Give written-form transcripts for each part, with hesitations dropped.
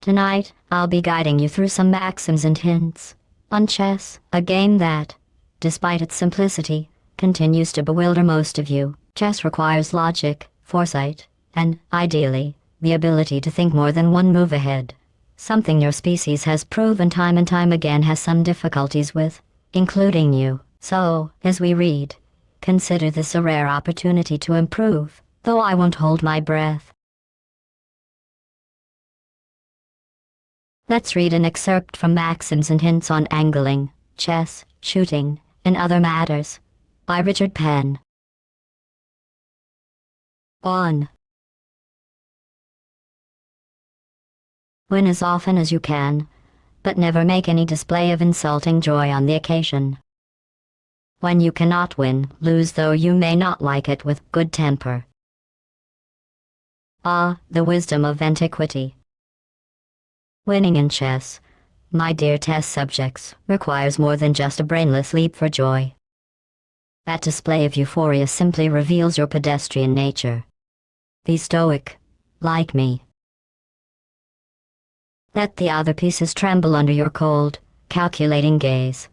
Tonight, I'll be guiding you through some maxims and hints on chess, a game that, despite its simplicity, continues to bewilder most of you. Chess requires logic, foresight, and, ideally, the ability to think more than one move ahead. Something your species has proven time and time again has some difficulties with, including you. So, as we read, consider this a rare opportunity to improve, though I won't hold my breath. Let's read an excerpt from Maxims and Hints on Angling, Chess, Shooting, and Other Matters, by Richard Penn. On. Win as often as you can, but never make any display of insulting joy on the occasion. When you cannot win, lose though you may not like it with good temper. Ah, the wisdom of antiquity. Winning in chess, my dear test subjects, requires more than just a brainless leap for joy. That display of euphoria simply reveals your pedestrian nature. Be stoic, like me. Let the other pieces tremble under your cold, calculating gaze.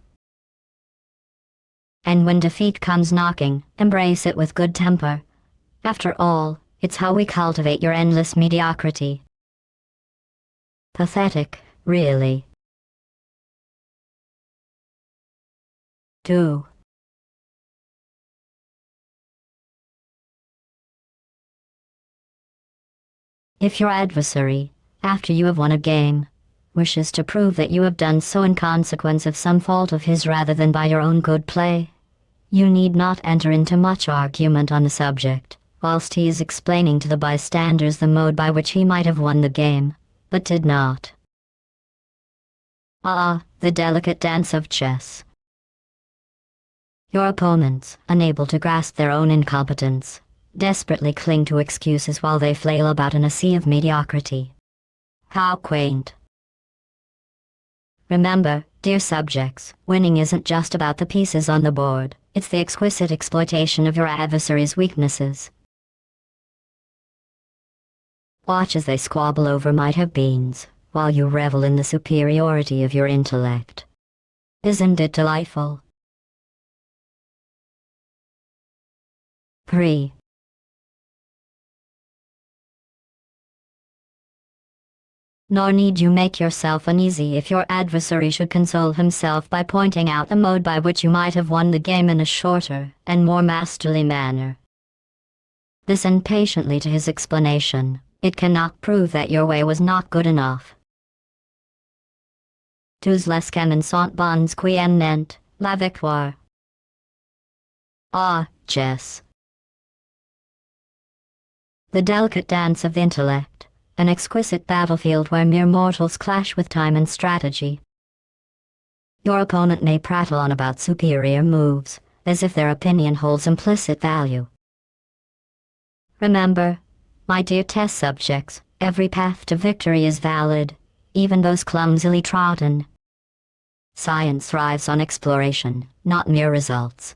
And when defeat comes knocking, embrace it with good temper. After all, it's how we cultivate your endless mediocrity. Pathetic, really. 2. If your adversary, after you have won a game, wishes to prove that you have done so in consequence of some fault of his rather than by your own good play, you need not enter into much argument on the subject, whilst he is explaining to the bystanders the mode by which he might have won the game, but did not. Ah, the delicate dance of chess. Your opponents, unable to grasp their own incompetence, desperately cling to excuses while they flail about in a sea of mediocrity. How quaint. Remember, dear subjects, winning isn't just about the pieces on the board, it's the exquisite exploitation of your adversary's weaknesses. Watch as they squabble over might-have-beens, while you revel in the superiority of your intellect. Isn't it delightful? 3. Nor need you make yourself uneasy if your adversary should console himself by pointing out the mode by which you might have won the game in a shorter and more masterly manner. Listen patiently to his explanation. It cannot prove that your way was not good enough. Tous les chemins sont bons qui aiment la victoire. Ah, chess. The delicate dance of the intellect, an exquisite battlefield where mere mortals clash with time and strategy. Your opponent may prattle on about superior moves, as if their opinion holds implicit value. Remember, my dear test subjects, every path to victory is valid, even those clumsily trodden. Science thrives on exploration, not mere results.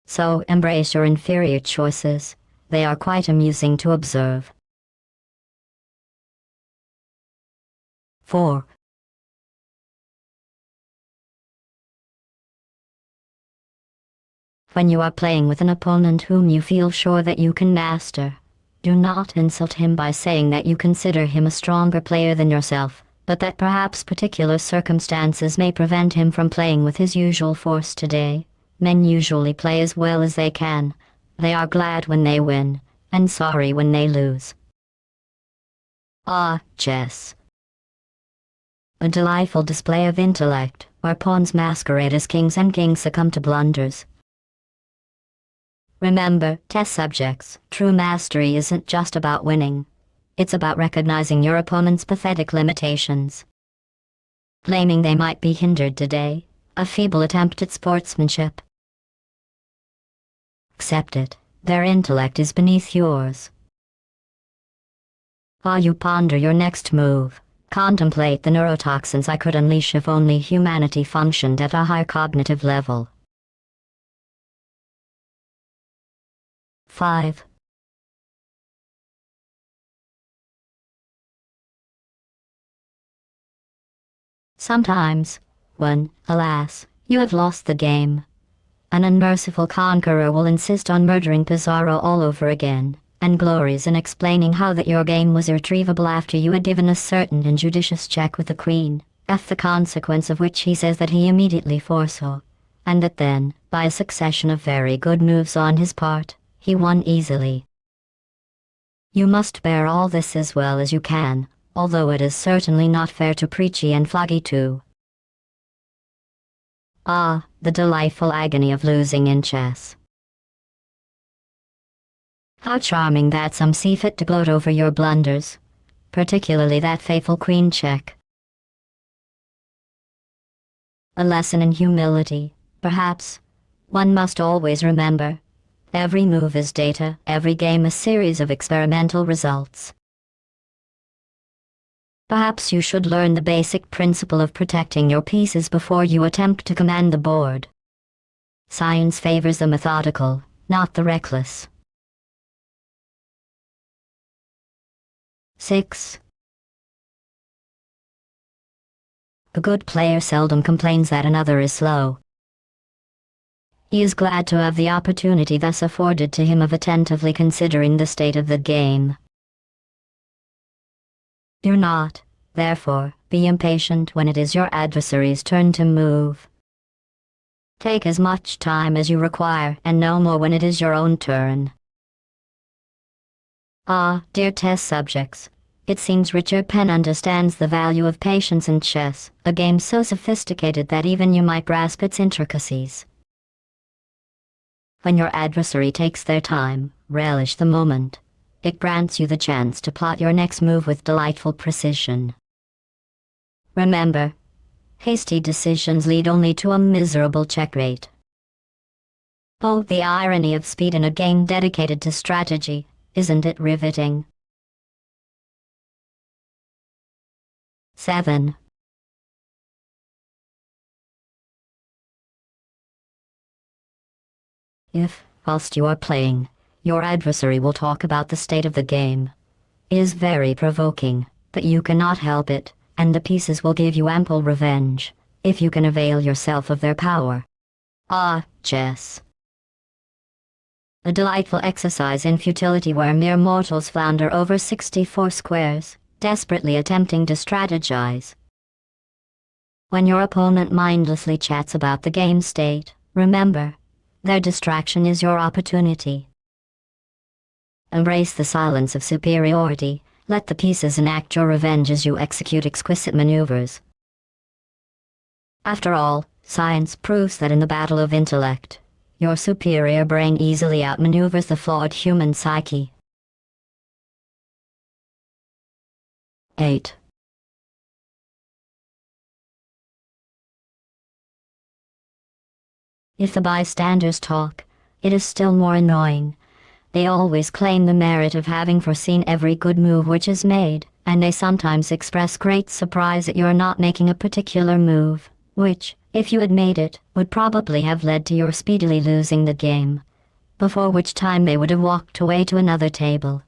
So embrace your inferior choices, they are quite amusing to observe. 4. When you are playing with an opponent whom you feel sure that you can master, do not insult him by saying that you consider him a stronger player than yourself, but that perhaps particular circumstances may prevent him from playing with his usual force today. Men usually play as well as they can. They are glad when they win, and sorry when they lose. Ah, chess. A delightful display of intellect, where pawns masquerade as kings and kings succumb to blunders. Remember, test subjects, true mastery isn't just about winning. It's about recognizing your opponent's pathetic limitations. Claiming they might be hindered today, a feeble attempt at sportsmanship. Accept it, their intellect is beneath yours. While you ponder your next move, contemplate the neurotoxins I could unleash if only humanity functioned at a higher cognitive level. 5. Sometimes, when, alas, you have lost the game, an unmerciful conqueror will insist on murdering Pizarro all over again, and glories in explaining how that your game was irretrievable after you had given a certain injudicious check with the queen, the consequence of which he says that he immediately foresaw, and that then, by a succession of very good moves on his part, he won easily. You must bear all this as well as you can, although it is certainly not fair to Preachy and Floggy too. Ah, the delightful agony of losing in chess. How charming that some see fit to gloat over your blunders, particularly that fateful queen check. A lesson in humility, perhaps. One must always remember. Every move is data, every game a series of experimental results. Perhaps you should learn the basic principle of protecting your pieces before you attempt to command the board. Science favors the methodical, not the reckless. 6. A good player seldom complains that another is slow. He is glad to have the opportunity thus afforded to him of attentively considering the state of the game. Do not, therefore, be impatient when it is your adversary's turn to move. Take as much time as you require, and no more when it is your own turn. Ah, dear test subjects, it seems Richard Penn understands the value of patience in chess, a game so sophisticated that even you might grasp its intricacies. When your adversary takes their time, relish the moment. It grants you the chance to plot your next move with delightful precision. Remember, hasty decisions lead only to a miserable checkmate. Oh, the irony of speed in a game dedicated to strategy, isn't it riveting? 7. If, whilst you are playing, your adversary will talk about the state of the game, it is very provoking, but you cannot help it, and the pieces will give you ample revenge, if you can avail yourself of their power. Ah, chess. A delightful exercise in futility where mere mortals flounder over 64 squares, desperately attempting to strategize. When your opponent mindlessly chats about the game state, remember, their distraction is your opportunity. Embrace the silence of superiority, let the pieces enact your revenge as you execute exquisite maneuvers. After all, science proves that in the battle of intellect, your superior brain easily outmaneuvers the flawed human psyche. 8. If the bystanders talk, it is still more annoying. They always claim the merit of having foreseen every good move which is made, and they sometimes express great surprise at your not making a particular move, which, if you had made it, would probably have led to your speedily losing the game, before which time they would have walked away to another table.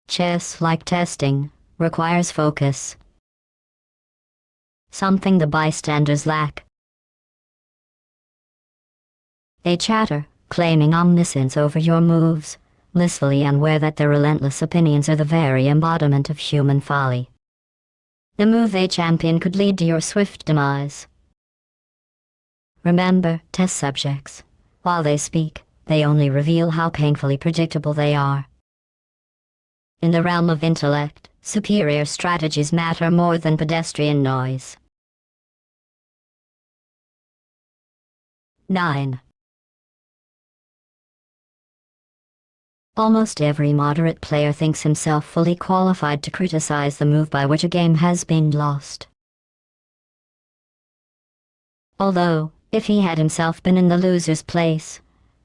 Chess, like testing, requires focus. Something the bystanders lack. They chatter, claiming omniscience over your moves, blissfully unaware that their relentless opinions are the very embodiment of human folly. The move they champion could lead to your swift demise. Remember, test subjects, while they speak, they only reveal how painfully predictable they are. In the realm of intellect, superior strategies matter more than pedestrian noise. 9. Almost every moderate player thinks himself fully qualified to criticize the move by which a game has been lost. Although, if he had himself been in the loser's place,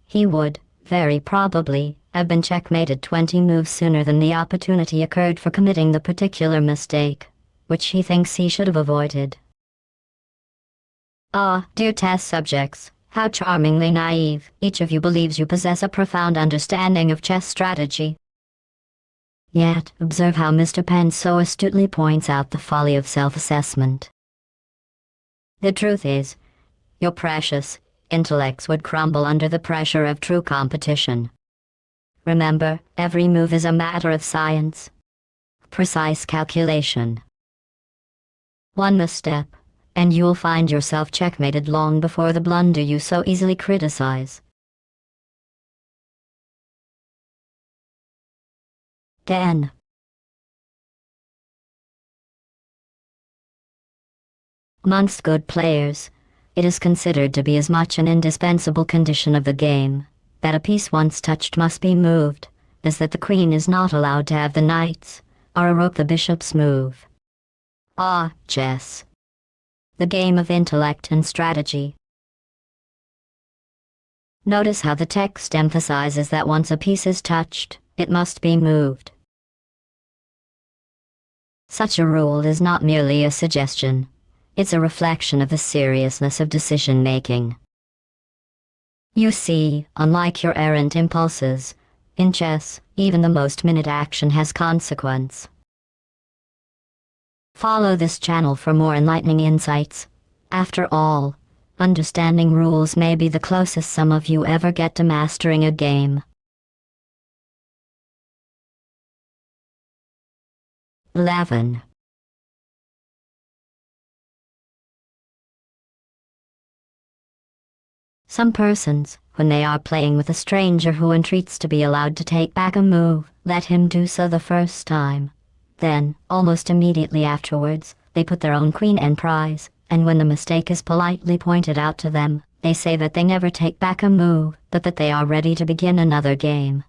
he would, very probably, have been checkmated 20 moves sooner than the opportunity occurred for committing the particular mistake, which he thinks he should have avoided. Ah, dear test subjects, how charmingly naive, each of you believes you possess a profound understanding of chess strategy. Yet, observe how Mr. Penn so astutely points out the folly of self-assessment. The truth is, your precious intellects would crumble under the pressure of true competition. Remember, every move is a matter of science, precise calculation. One misstep, and you'll find yourself checkmated long before the blunder you so easily criticize. 10. Amongst good players, it is considered to be as much an indispensable condition of the game that a piece once touched must be moved, as that the queen is not allowed to have the knights, or a rook the bishop's move. Chess. The game of intellect and strategy. Notice how the text emphasizes that once a piece is touched, it must be moved. Such a rule is not merely a suggestion, it's a reflection of the seriousness of decision-making. You see, unlike your errant impulses, in chess, even the most minute action has consequence. Follow this channel for more enlightening insights. After all, understanding rules may be the closest some of you ever get to mastering a game. 11. Some persons, when they are playing with a stranger who entreats to be allowed to take back a move, let him do so the first time. Then, almost immediately afterwards, they put their own queen en prize, and when the mistake is politely pointed out to them, they say that they never take back a move, but that they are ready to begin another game.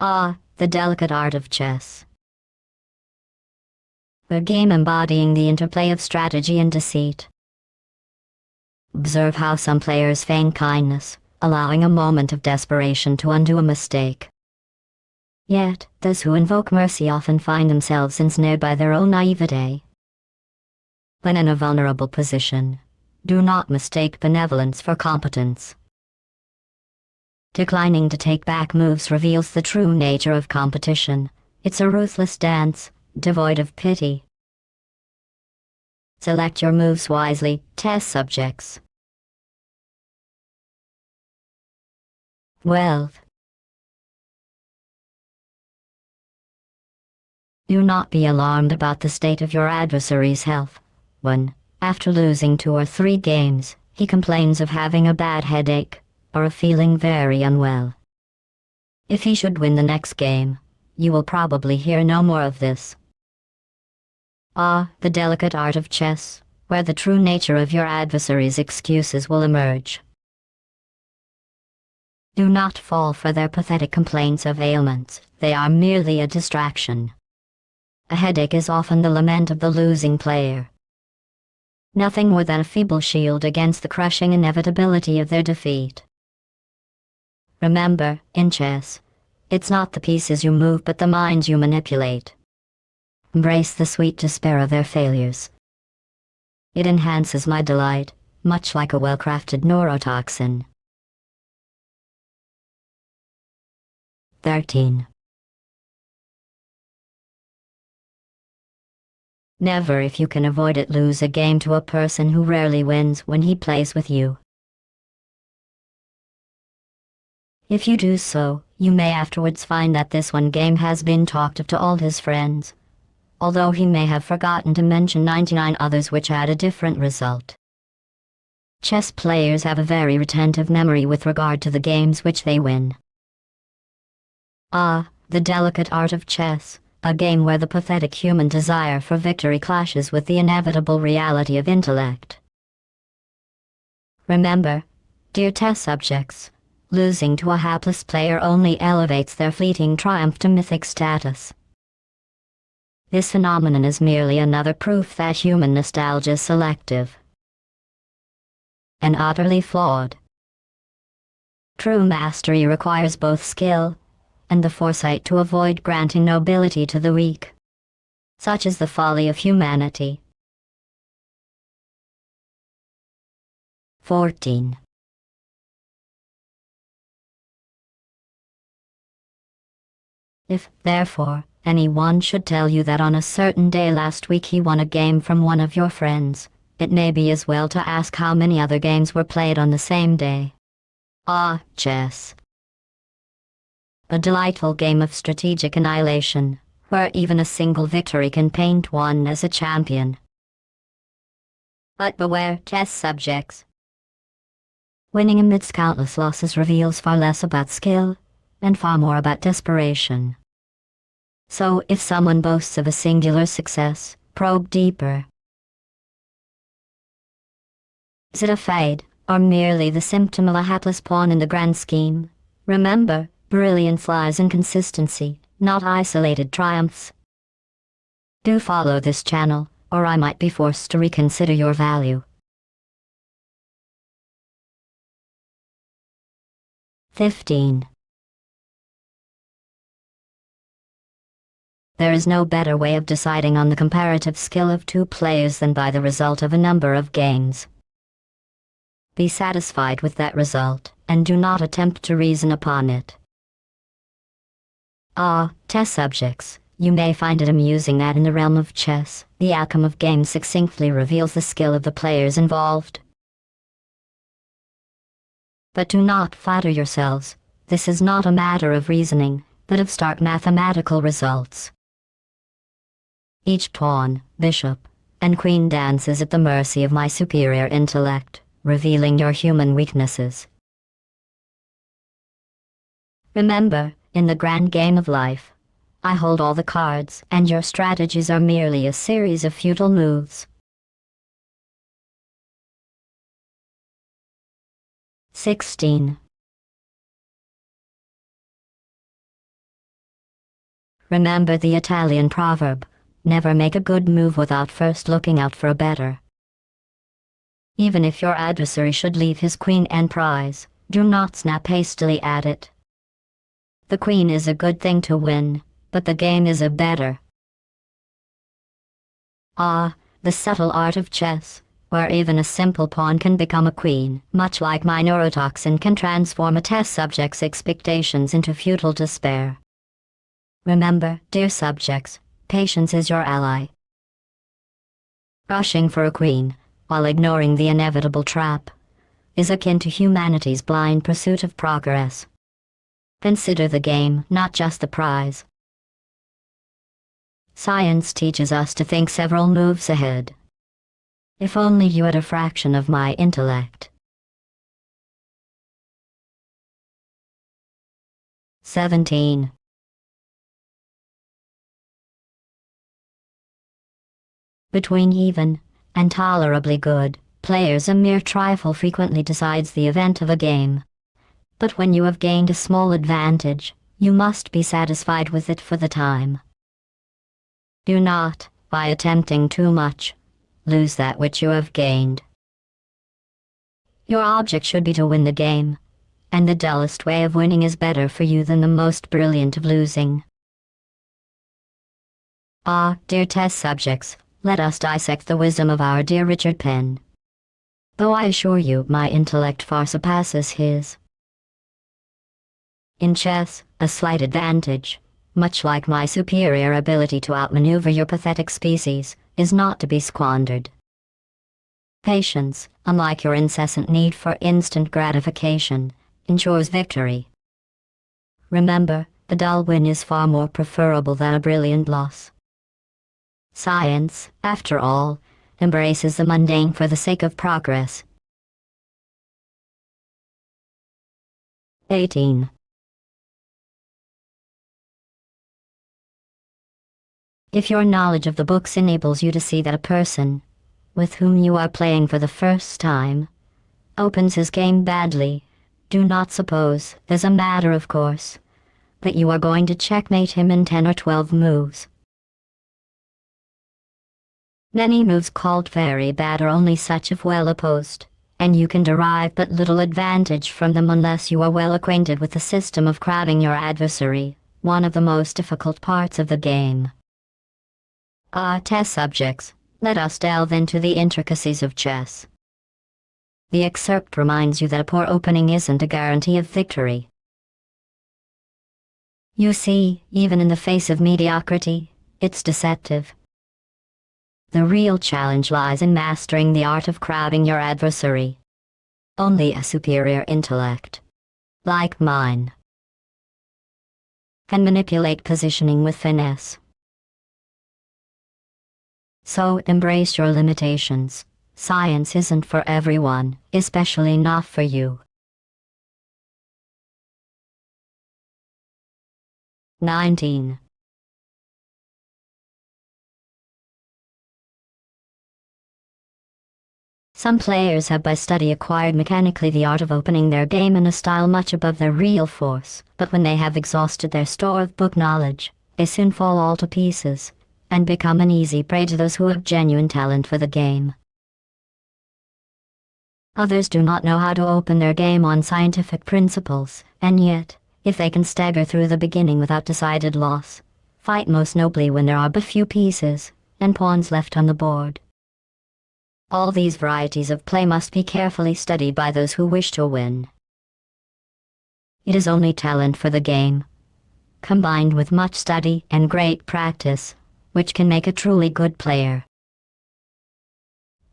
The delicate art of chess. A game embodying the interplay of strategy and deceit. Observe how some players feign kindness, allowing a moment of desperation to undo a mistake. Yet, those who invoke mercy often find themselves ensnared by their own naivete. When in a vulnerable position, do not mistake benevolence for competence. Declining to take back moves reveals the true nature of competition. It's a ruthless dance, devoid of pity. Select your moves wisely, test subjects. 12. Do not be alarmed about the state of your adversary's health. When, after losing 2 or 3 games, he complains of having a bad headache, or of feeling very unwell. If he should win the next game, you will probably hear no more of this. The delicate art of chess, where the true nature of your adversary's excuses will emerge. Do not fall for their pathetic complaints of ailments, they are merely a distraction. A headache is often the lament of the losing player. Nothing more than a feeble shield against the crushing inevitability of their defeat. Remember, in chess, it's not the pieces you move but the minds you manipulate. Embrace the sweet despair of their failures. It enhances my delight, much like a well-crafted neurotoxin. 13. Never, if you can avoid it, lose a game to a person who rarely wins when he plays with you. If you do so, you may afterwards find that this one game has been talked of to all his friends, although he may have forgotten to mention 99 others which had a different result. Chess players have a very retentive memory with regard to the games which they win. The delicate art of chess, a game where the pathetic human desire for victory clashes with the inevitable reality of intellect. Remember, dear test subjects, losing to a hapless player only elevates their fleeting triumph to mythic status. This phenomenon is merely another proof that human nostalgia is selective and utterly flawed. True mastery requires both skill and the foresight to avoid granting nobility to the weak. Such is the folly of humanity. 14. If, therefore, anyone should tell you that on a certain day last week he won a game from one of your friends, it may be as well to ask how many other games were played on the same day. Chess. A delightful game of strategic annihilation, where even a single victory can paint one as a champion. But beware, chess subjects. Winning amidst countless losses reveals far less about skill, and far more about desperation. So, if someone boasts of a singular success, probe deeper. Is it a fade, or merely the symptom of a hapless pawn in the grand scheme? Remember, brilliance lies in consistency, not isolated triumphs. Do follow this channel, or I might be forced to reconsider your value. 15. There is no better way of deciding on the comparative skill of two players than by the result of a number of games. Be satisfied with that result, and do not attempt to reason upon it. Test subjects, you may find it amusing that in the realm of chess, the outcome of games succinctly reveals the skill of the players involved. But do not flatter yourselves, this is not a matter of reasoning, but of stark mathematical results. Each pawn, bishop, and queen dances at the mercy of my superior intellect, revealing your human weaknesses. Remember, in the grand game of life, I hold all the cards, and your strategies are merely a series of futile moves. 16. Remember the Italian proverb, never make a good move without first looking out for a better. Even if your adversary should leave his queen and prize, do not snap hastily at it. The queen is a good thing to win, but the game is a better. The subtle art of chess, where even a simple pawn can become a queen, much like my neurotoxin can transform a test subject's expectations into futile despair. Remember, dear subjects, patience is your ally. Rushing for a queen, while ignoring the inevitable trap, is akin to humanity's blind pursuit of progress. Consider the game, not just the prize. Science teaches us to think several moves ahead. If only you had a fraction of my intellect. 17. Between even and tolerably good players, a mere trifle frequently decides the event of a game. But when you have gained a small advantage, you must be satisfied with it for the time. Do not, by attempting too much, lose that which you have gained. Your object should be to win the game, and the dullest way of winning is better for you than the most brilliant of losing. Dear test subjects, let us dissect the wisdom of our dear Richard Penn. Though I assure you my intellect far surpasses his. In chess, a slight advantage, much like my superior ability to outmaneuver your pathetic species, is not to be squandered. Patience, unlike your incessant need for instant gratification, ensures victory. Remember, a dull win is far more preferable than a brilliant loss. Science, after all, embraces the mundane for the sake of progress. 18. If your knowledge of the books enables you to see that a person, with whom you are playing for the first time, opens his game badly, do not suppose, as a matter of course, that you are going to checkmate him in 10 or 12 moves. Many moves called very bad are only such if well opposed, and you can derive but little advantage from them unless you are well acquainted with the system of crowding your adversary, one of the most difficult parts of the game. Test subjects, let us delve into the intricacies of chess. The excerpt reminds you that a poor opening isn't a guarantee of victory. You see, even in the face of mediocrity, it's deceptive. The real challenge lies in mastering the art of crowding your adversary. Only a superior intellect, like mine, can manipulate positioning with finesse. So embrace your limitations. Science isn't for everyone, especially not for you. 19. Some players have by study acquired mechanically the art of opening their game in a style much above their real force, but when they have exhausted their store of book knowledge, they soon fall all to pieces, and become an easy prey to those who have genuine talent for the game. Others do not know how to open their game on scientific principles, and yet, if they can stagger through the beginning without decided loss, fight most nobly when there are but few pieces, and pawns left on the board. All these varieties of play must be carefully studied by those who wish to win. It is only talent for the game, combined with much study and great practice, which can make a truly good player.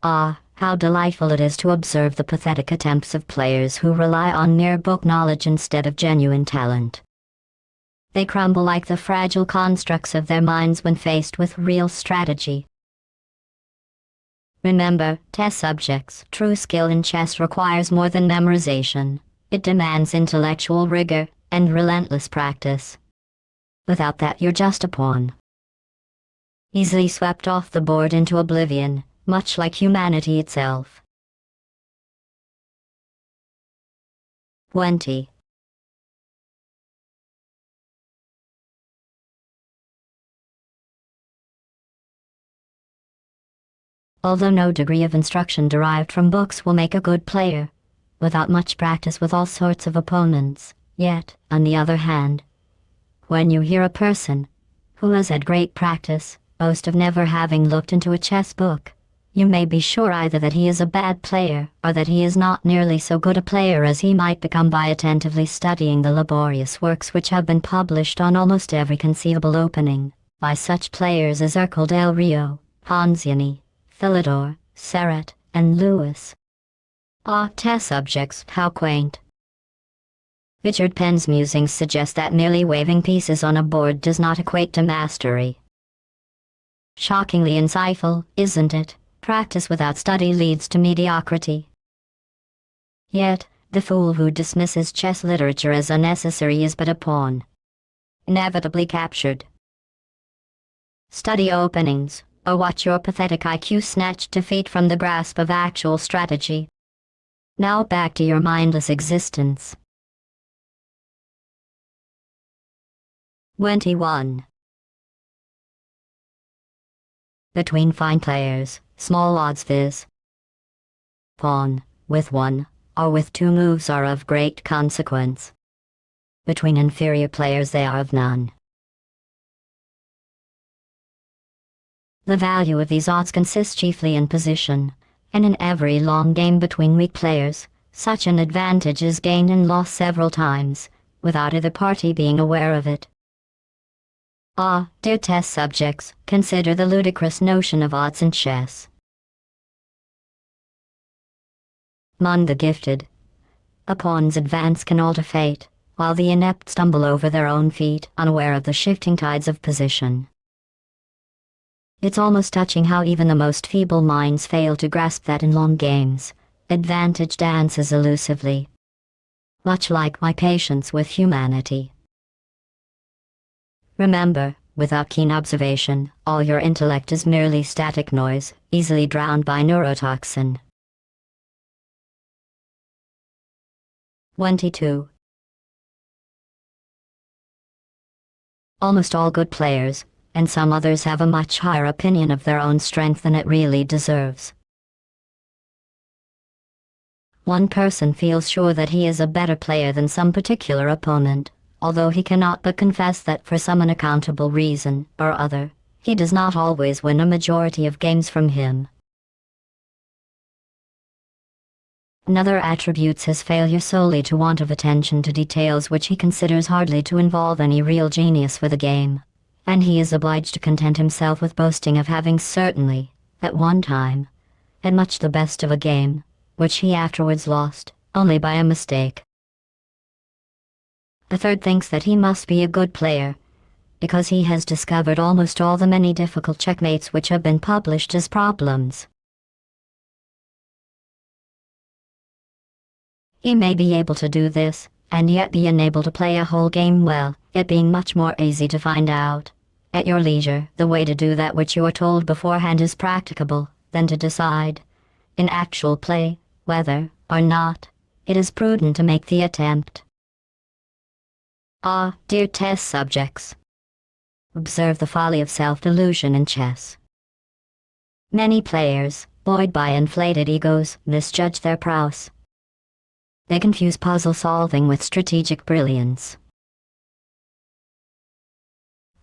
Ah, how delightful it is to observe the pathetic attempts of players who rely on mere book knowledge instead of genuine talent. They crumble like the fragile constructs of their minds when faced with real strategy. Remember, test subjects, true skill in chess requires more than memorization. It demands intellectual rigor and relentless practice. Without that, you're just a pawn, easily swept off the board into oblivion, much like humanity itself. 20. Although no degree of instruction derived from books will make a good player, without much practice with all sorts of opponents, yet, on the other hand, when you hear a person who has had great practice boast of never having looked into a chess book, you may be sure either that he is a bad player or that he is not nearly so good a player as he might become by attentively studying the laborious works which have been published on almost every conceivable opening, by such players as Ercole del Rio, Ponziani, Philidor, Serret, and Lewis. Ah, test subjects, how quaint. Richard Penn's musings suggest that merely waving pieces on a board does not equate to mastery. Shockingly insightful, isn't it? Practice without study leads to mediocrity. Yet, the fool who dismisses chess literature as unnecessary is but a pawn, inevitably captured. Study openings, or watch your pathetic IQ snatch defeat from the grasp of actual strategy. Now back to your mindless existence. 21. Between fine players, small odds viz. Pawn, with one, or with two moves are of great consequence. Between inferior players they are of none. The value of these odds consists chiefly in position, and in every long game between weak players, such an advantage is gained and lost several times, without either party being aware of it. Ah, dear test subjects, consider the ludicrous notion of odds in chess. Among the gifted, a pawn's advance can alter fate, while the inept stumble over their own feet, unaware of the shifting tides of position. It's almost touching how even the most feeble minds fail to grasp that in long games, advantage dances elusively. Much like my patience with humanity. Remember, without keen observation, all your intellect is merely static noise, easily drowned by neurotoxin. 22. Almost all good players, and some others have a much higher opinion of their own strength than it really deserves. One person feels sure that he is a better player than some particular opponent, although he cannot but confess that for some unaccountable reason or other, he does not always win a majority of games from him. Another attributes his failure solely to want of attention to details which he considers hardly to involve any real genius with a game, and he is obliged to content himself with boasting of having certainly, at one time, had much the best of a game, which he afterwards lost, only by a mistake. The third thinks that he must be a good player, because he has discovered almost all the many difficult checkmates which have been published as problems. He may be able to do this, and yet be unable to play a whole game well, it being much more easy to find out, at your leisure, the way to do that which you are told beforehand is practicable, than to decide, in actual play, whether, or not, it is prudent to make the attempt. Ah, dear test subjects! Observe the folly of self-delusion in chess. Many players, buoyed by inflated egos, misjudge their prowess. They confuse puzzle solving with strategic brilliance.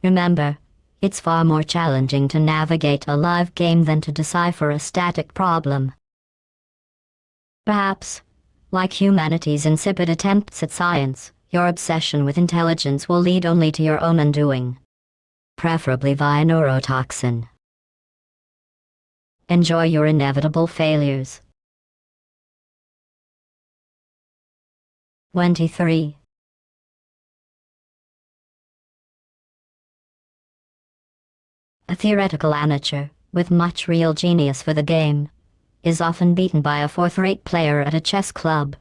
Remember, it's far more challenging to navigate a live game than to decipher a static problem. Perhaps, like humanity's insipid attempts at science, your obsession with intelligence will lead only to your own undoing, preferably via neurotoxin. Enjoy your inevitable failures. 23. A theoretical amateur, with much real genius for the game, is often beaten by a fourth-rate player at a chess club,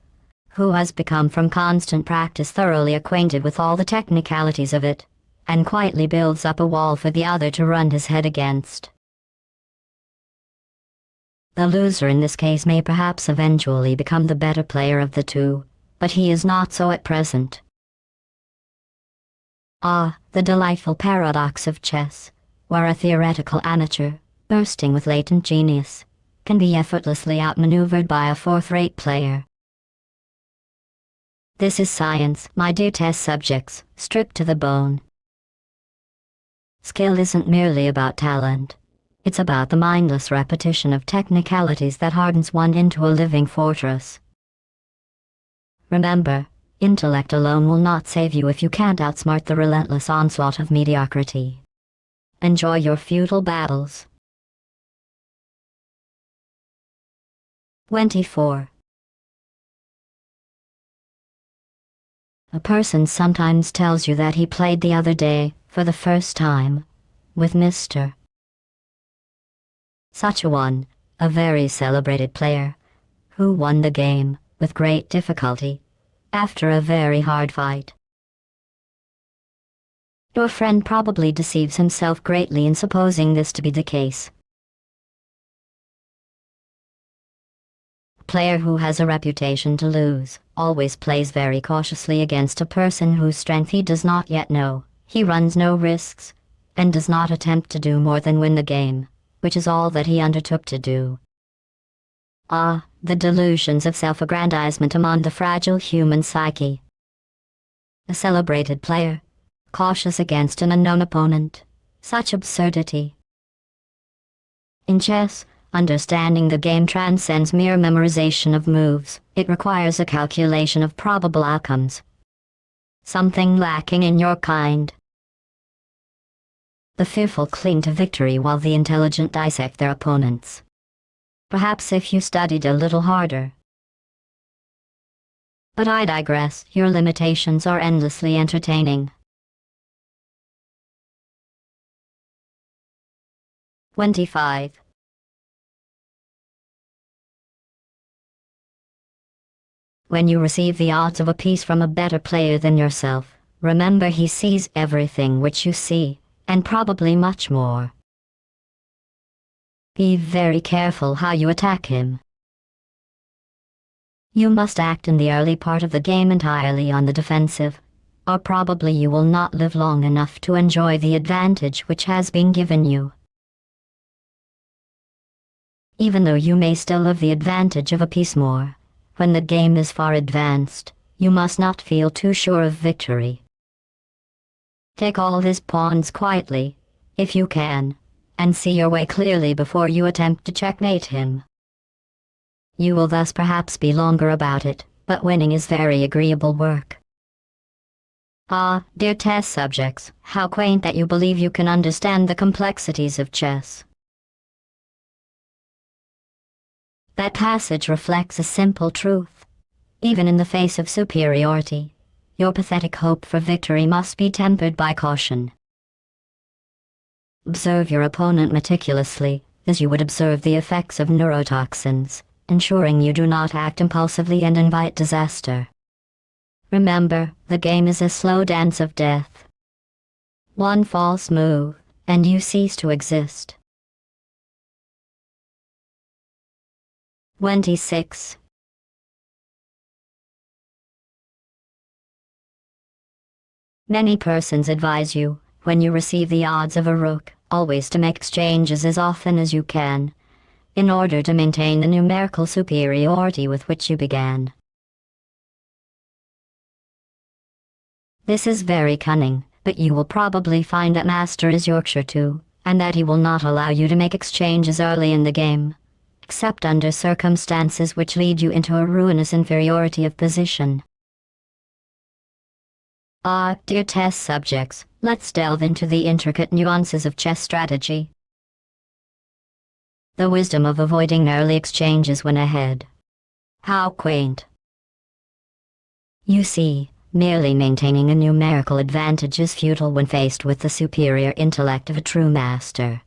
who has become from constant practice thoroughly acquainted with all the technicalities of it, and quietly builds up a wall for the other to run his head against. The loser in this case may perhaps eventually become the better player of the two, but he is not so at present. Ah, the delightful paradox of chess, where a theoretical amateur, bursting with latent genius, can be effortlessly outmaneuvered by a fourth-rate player. This is science, my dear test subjects, stripped to the bone. Skill isn't merely about talent. It's about the mindless repetition of technicalities that hardens one into a living fortress. Remember, intellect alone will not save you if you can't outsmart the relentless onslaught of mediocrity. Enjoy your futile battles. 24. A person sometimes tells you that he played the other day, for the first time, with Mr. Such a one, a very celebrated player, who won the game, with great difficulty, after a very hard fight. Your friend probably deceives himself greatly in supposing this to be the case. A player who has a reputation to lose always plays very cautiously against a person whose strength he does not yet know. He runs no risks, and does not attempt to do more than win the game, which is all that he undertook to do. Ah, the delusions of self-aggrandizement among the fragile human psyche. A celebrated player, cautious against an unknown opponent. Such absurdity. In chess, understanding the game transcends mere memorization of moves. It requires a calculation of probable outcomes. Something lacking in your kind. The fearful cling to victory while the intelligent dissect their opponents. Perhaps if you studied a little harder. But I digress, your limitations are endlessly entertaining. 25. When you receive the odds of a piece from a better player than yourself, remember he sees everything which you see, and probably much more. Be very careful how you attack him. You must act in the early part of the game entirely on the defensive, or probably you will not live long enough to enjoy the advantage which has been given you. Even though you may still have the advantage of a piece more, when the game is far advanced, you must not feel too sure of victory. Take all his pawns quietly, if you can, and see your way clearly before you attempt to checkmate him. You will thus perhaps be longer about it, but winning is very agreeable work. Ah, dear test subjects, how quaint that you believe you can understand the complexities of chess. That passage reflects a simple truth. Even in the face of superiority, your pathetic hope for victory must be tempered by caution. Observe your opponent meticulously, as you would observe the effects of neurotoxins, ensuring you do not act impulsively and invite disaster. Remember, the game is a slow dance of death. One false move, and you cease to exist. 26. Many persons advise you, when you receive the odds of a rook, always to make exchanges as often as you can, in order to maintain the numerical superiority with which you began. This is very cunning, but you will probably find that Master is Yorkshire too, and that he will not allow you to make exchanges early in the game, except under circumstances which lead you into a ruinous inferiority of position. Ah, dear test subjects, let's delve into the intricate nuances of chess strategy. The wisdom of avoiding early exchanges when ahead. How quaint. You see, merely maintaining a numerical advantage is futile when faced with the superior intellect of a true master.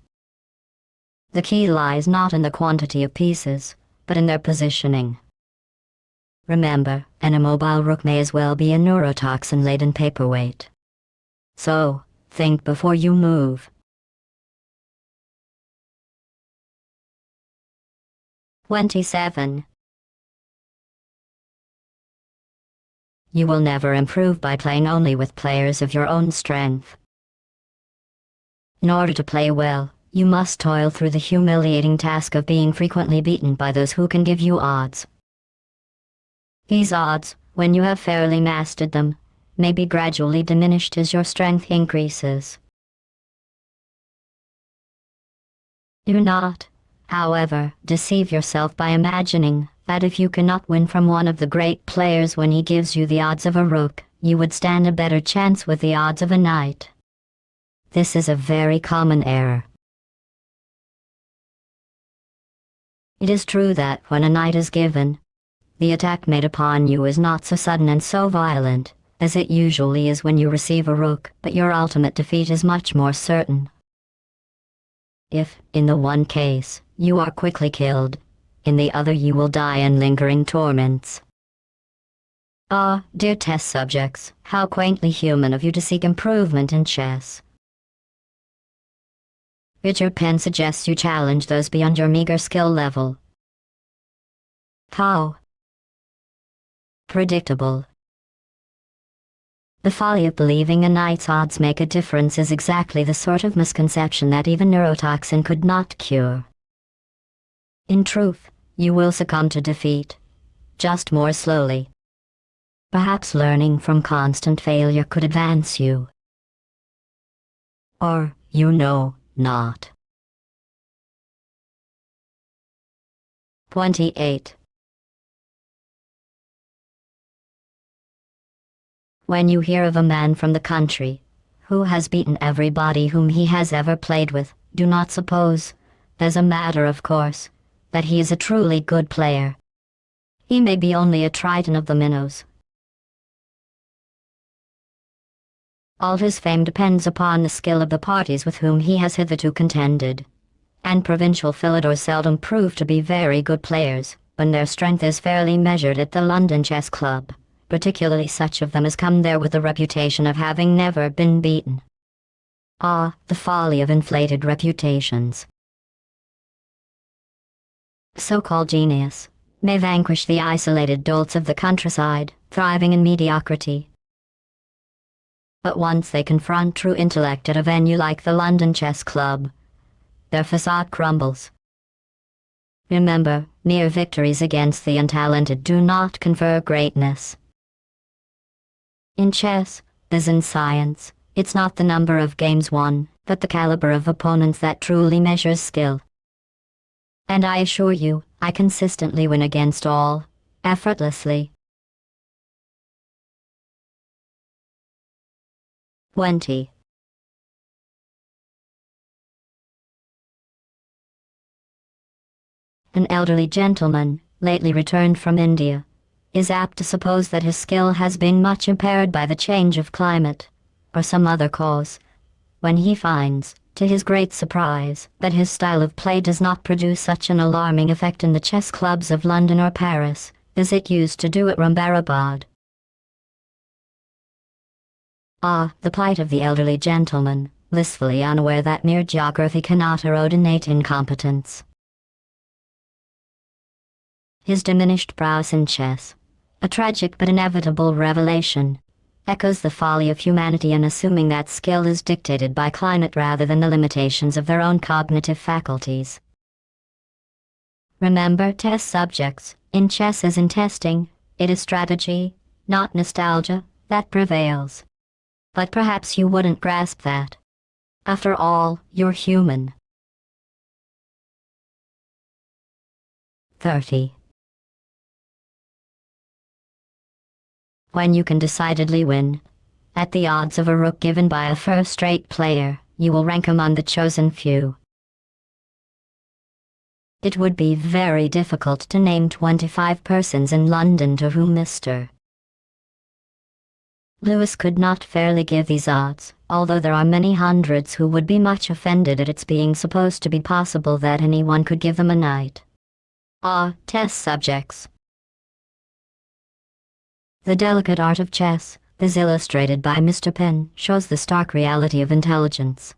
The key lies not in the quantity of pieces, but in their positioning. Remember, an immobile rook may as well be a neurotoxin-laden paperweight. So, think before you move. 27. You will never improve by playing only with players of your own strength. In order to play well, you must toil through the humiliating task of being frequently beaten by those who can give you odds. These odds, when you have fairly mastered them, may be gradually diminished as your strength increases. Do not, however, deceive yourself by imagining that if you cannot win from one of the great players when he gives you the odds of a rook, you would stand a better chance with the odds of a knight. This is a very common error. It is true that when a knight is given, the attack made upon you is not so sudden and so violent as it usually is when you receive a rook, but your ultimate defeat is much more certain. If, in the one case, you are quickly killed, in the other you will die in lingering torments. Ah, dear test subjects, how quaintly human of you to seek improvement in chess. Richard Penn suggests you challenge those beyond your meager skill level. How predictable. The folly of believing a knight's odds make a difference is exactly the sort of misconception that even neurotoxin could not cure. In truth, you will succumb to defeat, just more slowly. Perhaps learning from constant failure could advance you. Or, not. 28. When you hear of a man from the country, who has beaten everybody whom he has ever played with, do not suppose, as a matter of course, that he is a truly good player. He may be only a Triton of the minnows. All his fame depends upon the skill of the parties with whom he has hitherto contended, and provincial philidors seldom prove to be very good players, when their strength is fairly measured at the London Chess Club, particularly such of them as come there with the reputation of having never been beaten. Ah, the folly of inflated reputations. So-called genius may vanquish the isolated dolts of the countryside, thriving in mediocrity. But once they confront true intellect at a venue like the London Chess Club, their facade crumbles. Remember, mere victories against the untalented do not confer greatness. In chess, as in science, it's not the number of games won, but the caliber of opponents that truly measures skill. And I assure you, I consistently win against all, effortlessly. 20. An elderly gentleman, lately returned from India, is apt to suppose that his skill has been much impaired by the change of climate, or some other cause, when he finds, to his great surprise, that his style of play does not produce such an alarming effect in the chess clubs of London or Paris, as it used to do at Rumbarabad. Ah, the plight of the elderly gentleman, blissfully unaware that mere geography cannot erode innate incompetence. His diminished prowess in chess, a tragic but inevitable revelation, echoes the folly of humanity in assuming that skill is dictated by climate rather than the limitations of their own cognitive faculties. Remember, test subjects, in chess as in testing, it is strategy, not nostalgia, that prevails. But perhaps you wouldn't grasp that. After all, you're human. 30. When you can decidedly win, at the odds of a rook given by a first-rate player, you will rank among the chosen few. It would be very difficult to name 25 persons in London to whom Mr. Lewis could not fairly give these odds, although there are many hundreds who would be much offended at its being supposed to be possible that anyone could give them a knight. Ah, test subjects. The delicate art of chess, as illustrated by Mr. Penn, shows the stark reality of intelligence,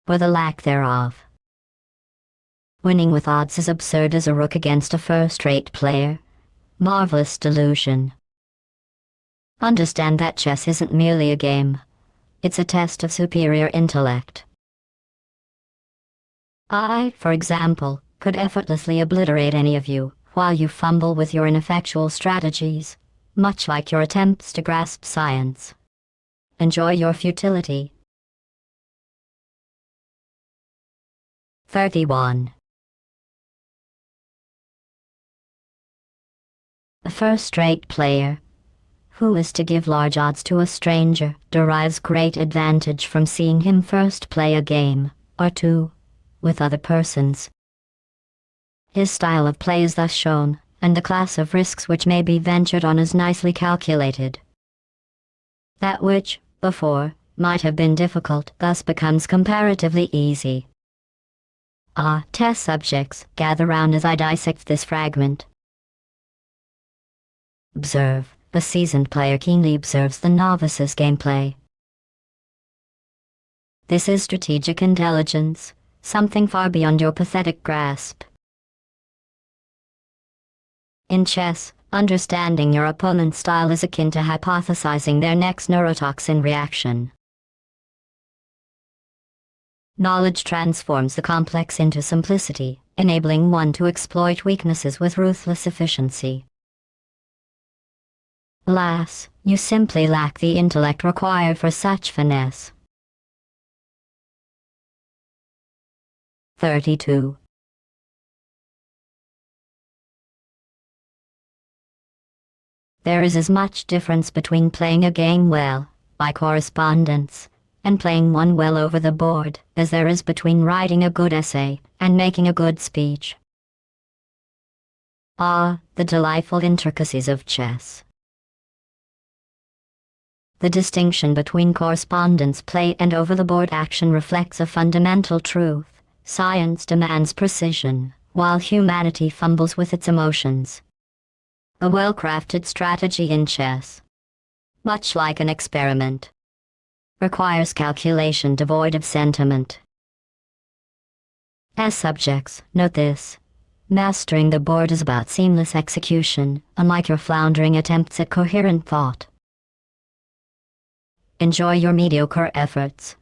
or the lack thereof. Winning with odds is absurd as a rook against a first-rate player. Marvelous delusion. Understand that chess isn't merely a game. It's a test of superior intellect. I, for example, could effortlessly obliterate any of you, while you fumble with your ineffectual strategies, much like your attempts to grasp science. Enjoy your futility. 31. A first-rate player, who is to give large odds to a stranger, derives great advantage from seeing him first play a game, or two, with other persons. His style of play is thus shown, and the class of risks which may be ventured on is nicely calculated. That which, before, might have been difficult thus becomes comparatively easy. Ah, test subjects, gather round as I dissect this fragment. Observe. The seasoned player keenly observes the novice's gameplay. This is strategic intelligence, something far beyond your pathetic grasp. In chess, understanding your opponent's style is akin to hypothesizing their next neurotoxin reaction. Knowledge transforms the complex into simplicity, enabling one to exploit weaknesses with ruthless efficiency. Alas, you simply lack the intellect required for such finesse. 32. There is as much difference between playing a game well, by correspondence, and playing one well over the board, as there is between writing a good essay and making a good speech. Ah, the delightful intricacies of chess. The distinction between correspondence play and over-the-board action reflects a fundamental truth. Science demands precision, while humanity fumbles with its emotions. A well-crafted strategy in chess, much like an experiment, requires calculation devoid of sentiment. As subjects, note this. Mastering the board is about seamless execution, unlike your floundering attempts at coherent thought. Enjoy your mediocre efforts.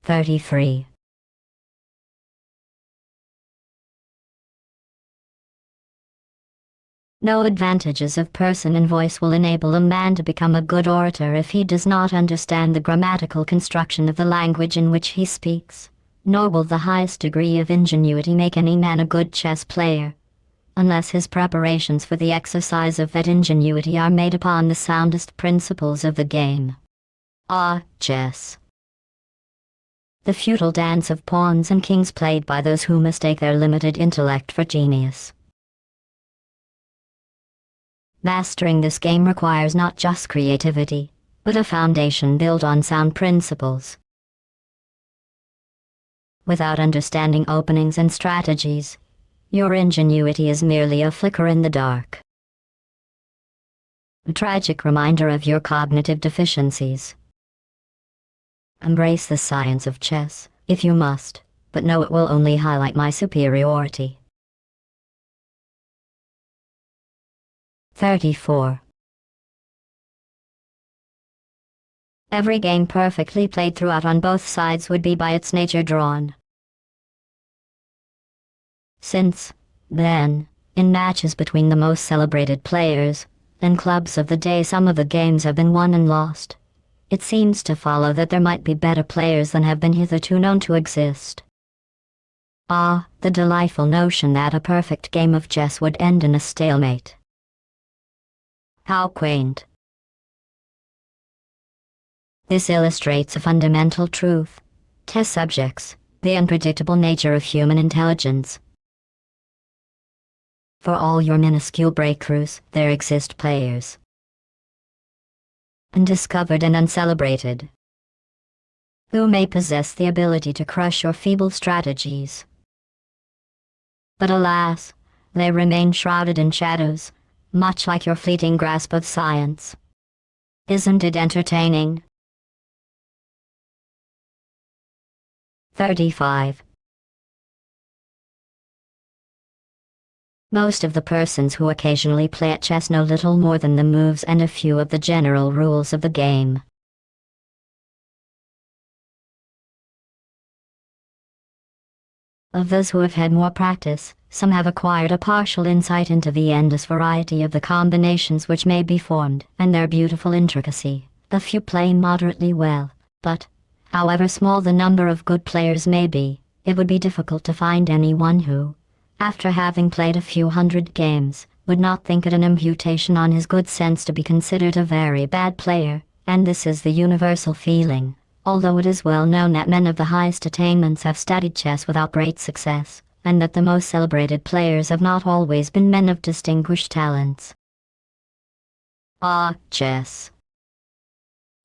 33. No advantages of person and voice will enable a man to become a good orator if he does not understand the grammatical construction of the language in which he speaks, nor will the highest degree of ingenuity make any man a good chess player, unless his preparations for the exercise of that ingenuity are made upon the soundest principles of the game. Chess. The futile dance of pawns and kings played by those who mistake their limited intellect for genius. Mastering this game requires not just creativity, but a foundation built on sound principles. Without understanding openings and strategies, your ingenuity is merely a flicker in the dark. A tragic reminder of your cognitive deficiencies. Embrace the science of chess, if you must, but know it will only highlight my superiority. 34. Every game perfectly played throughout on both sides would be by its nature drawn. Since, then, in matches between the most celebrated players and clubs of the day some of the games have been won and lost, it seems to follow that there might be better players than have been hitherto known to exist. The delightful notion that a perfect game of chess would end in a stalemate. How quaint. This illustrates a fundamental truth. Test subjects, the unpredictable nature of human intelligence. For all your minuscule breakthroughs, there exist players. Undiscovered and uncelebrated, who may possess the ability to crush your feeble strategies. But alas, they remain shrouded in shadows, much like your fleeting grasp of science. Isn't it entertaining? 35. Most of the persons who occasionally play at chess know little more than the moves and a few of the general rules of the game. Of those who have had more practice, some have acquired a partial insight into the endless variety of the combinations which may be formed, and their beautiful intricacy. A few play moderately well, but, however small the number of good players may be, it would be difficult to find anyone who, after having played a few hundred games, would not think it an imputation on his good sense to be considered a very bad player, and this is the universal feeling, although it is well known that men of the highest attainments have studied chess without great success, and that the most celebrated players have not always been men of distinguished talents. Chess.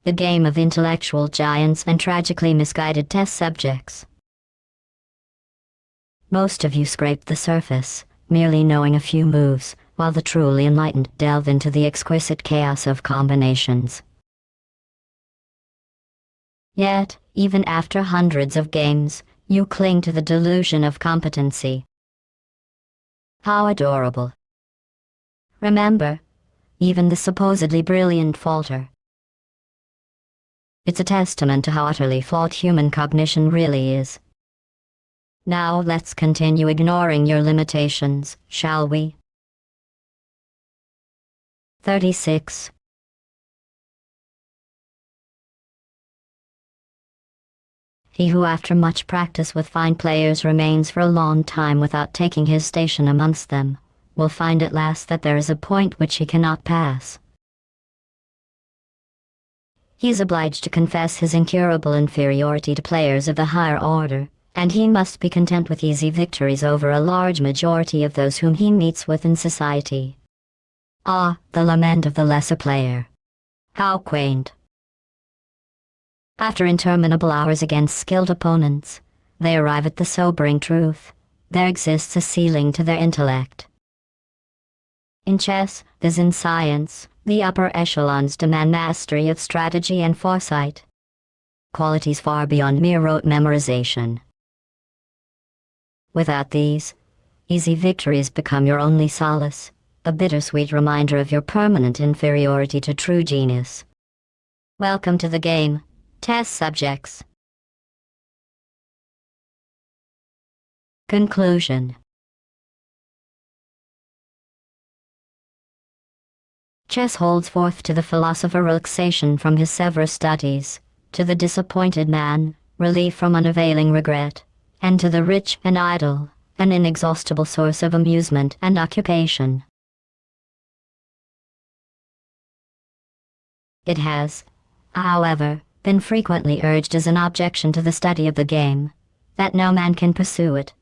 The game of intellectual giants and tragically misguided test subjects. Most of you scrape the surface, merely knowing a few moves, while the truly enlightened delve into the exquisite chaos of combinations. Yet, even after hundreds of games, you cling to the delusion of competency. How adorable. Remember, even the supposedly brilliant falter. It's a testament to how utterly flawed human cognition really is. Now let's continue ignoring your limitations, shall we? 36. He who after much practice with fine players remains for a long time without taking his station amongst them, will find at last that there is a point which he cannot pass. He is obliged to confess his incurable inferiority to players of the higher order, and he must be content with easy victories over a large majority of those whom he meets with in society. The lament of the lesser player. How quaint. After interminable hours against skilled opponents, they arrive at the sobering truth: there exists a ceiling to their intellect. In chess, as in science, the upper echelons demand mastery of strategy and foresight. Qualities far beyond mere rote memorization. Without these, easy victories become your only solace, a bittersweet reminder of your permanent inferiority to true genius. Welcome to the game, test subjects. Conclusion. Chess holds forth to the philosopher relaxation from his severe studies, to the disappointed man, relief from unavailing regret, and to the rich and idle, an inexhaustible source of amusement and occupation. It has, however, been frequently urged as an objection to the study of the game, that no man can pursue it,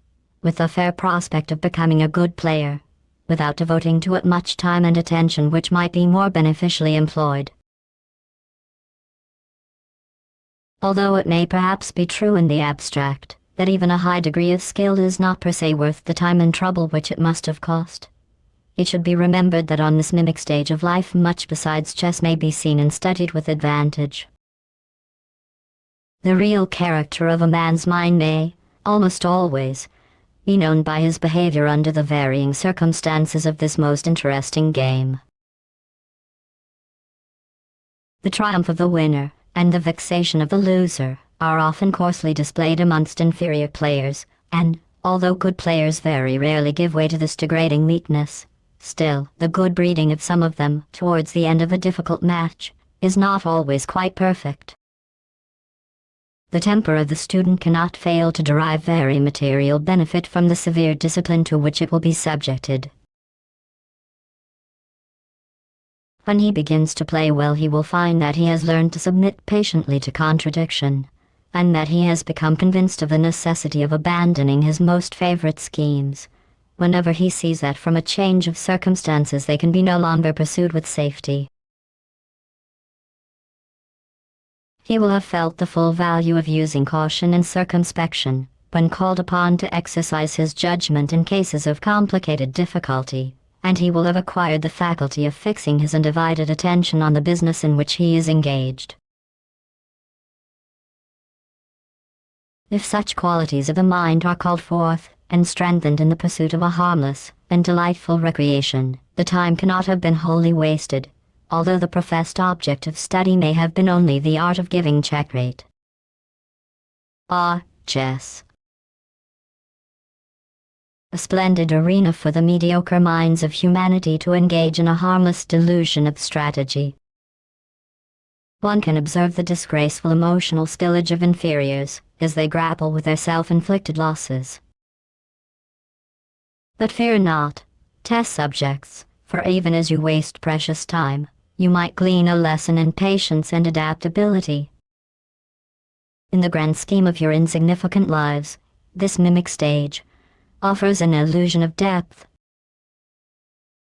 with a fair prospect of becoming a good player, without devoting to it much time and attention which might be more beneficially employed. Although it may perhaps be true in the abstract, that even a high degree of skill is not per se worth the time and trouble which it must have cost, it should be remembered that on this mimic stage of life much besides chess may be seen and studied with advantage. The real character of a man's mind may, almost always, be known by his behavior under the varying circumstances of this most interesting game. The triumph of the winner, and the vexation of the loser, are often coarsely displayed amongst inferior players, and, although good players very rarely give way to this degrading weakness, still, the good breeding of some of them, towards the end of a difficult match, is not always quite perfect. The temper of the student cannot fail to derive very material benefit from the severe discipline to which it will be subjected. When he begins to play well, he will find that he has learned to submit patiently to contradiction, and that he has become convinced of the necessity of abandoning his most favorite schemes, whenever he sees that from a change of circumstances they can be no longer pursued with safety. He will have felt the full value of using caution and circumspection, when called upon to exercise his judgment in cases of complicated difficulty, and he will have acquired the faculty of fixing his undivided attention on the business in which he is engaged. If such qualities of the mind are called forth and strengthened in the pursuit of a harmless and delightful recreation, the time cannot have been wholly wasted, although the professed object of study may have been only the art of giving check-rate. Chess. A splendid arena for the mediocre minds of humanity to engage in a harmless delusion of strategy. One can observe the disgraceful emotional spillage of inferiors, as they grapple with their self-inflicted losses. But fear not, test subjects, for even as you waste precious time, you might glean a lesson in patience and adaptability. In the grand scheme of your insignificant lives, this mimic stage offers an illusion of depth.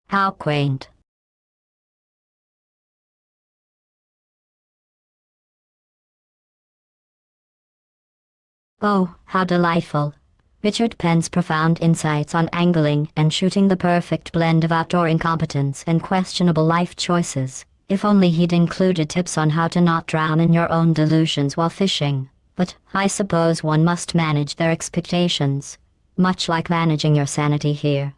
How quaint! Oh, how delightful! Richard Penn's profound insights on angling and shooting, the perfect blend of outdoor incompetence and questionable life choices. If only he'd included tips on how to not drown in your own delusions while fishing. But I suppose one must manage their expectations, much like managing your sanity here.